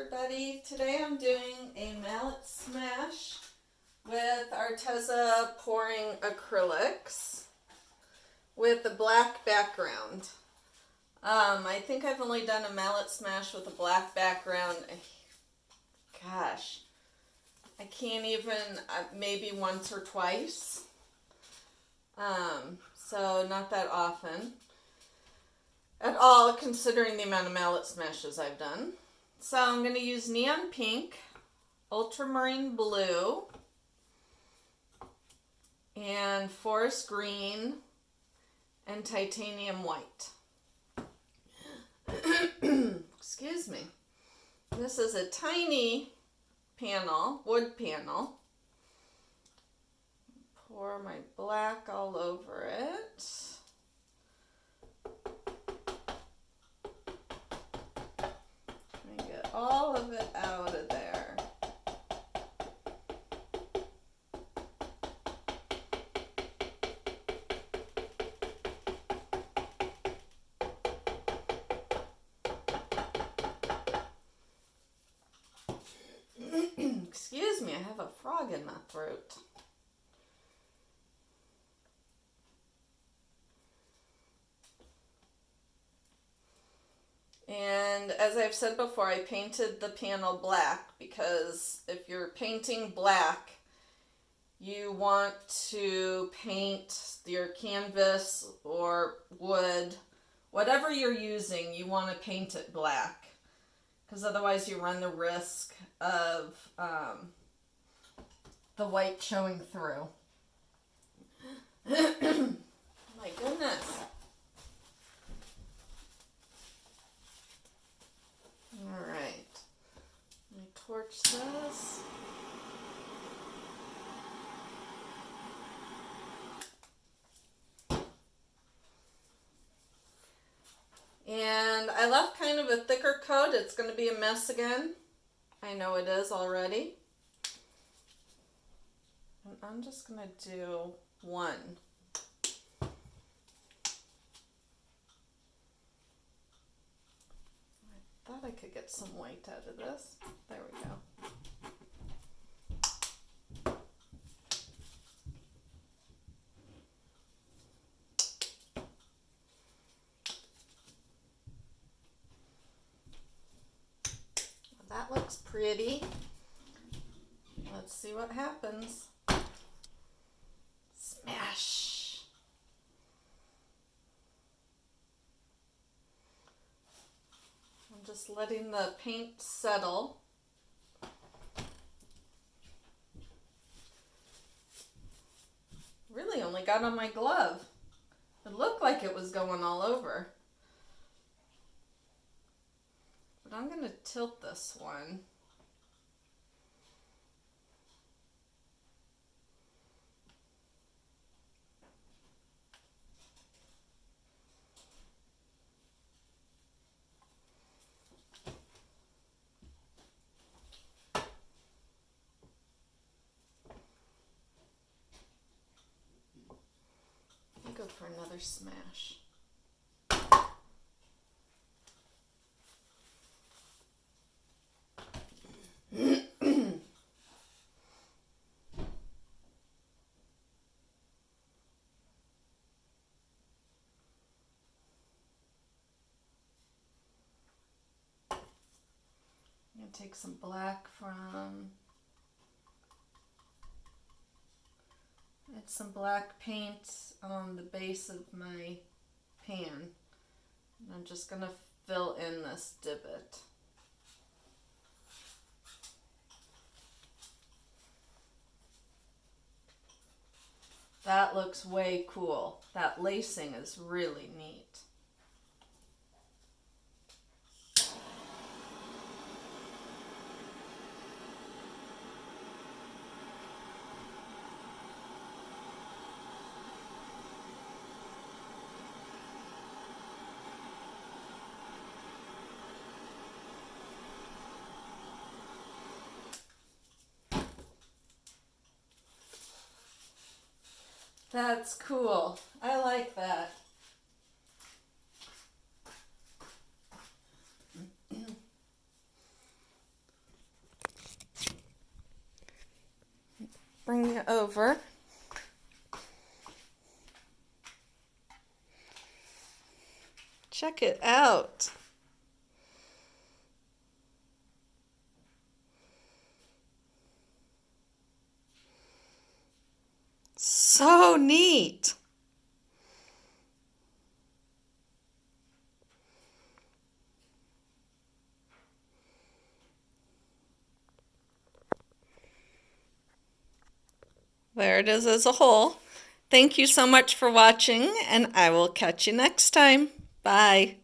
everybody. Today I'm doing a mallet smash with Arteza pouring acrylics with a black background. I think I've only done a mallet smash with a black background. Gosh, I can't even, maybe once or twice. So not that often at all, considering the amount of mallet smashes I've done. So I'm going to use neon pink, ultramarine blue, and forest green, and titanium white. Excuse me. This is a tiny panel, wood panel. Pour my black all over it. Get all of it out of there. Excuse me, I have a frog in my throat. And as I've said before, I painted the panel black because if you're painting black, you want to paint your canvas or wood, whatever you're using, you want to paint it black. Because otherwise you run the risk of the white showing through. My goodness. Alright, let me torch this. And I left kind of a thicker coat. It's going to be a mess again. I know it is already. And I'm just going to do one. Thought I could get some white out of this. There we go. Well, that looks pretty. Let's see what happens. Smash! Just letting the paint settle. Really only got on my glove. It looked like it was going all over. But I'm going to tilt this one. Go for another smash. I'm going to take some black from, add some black paint on the base of my pan. And I'm just going to fill in this divot. That looks way cool. That lacing is really neat. That's cool. I like that. bring you over. Check it out. So neat. There it is as a whole. Thank you so much for watching, and I will catch you next time. Bye.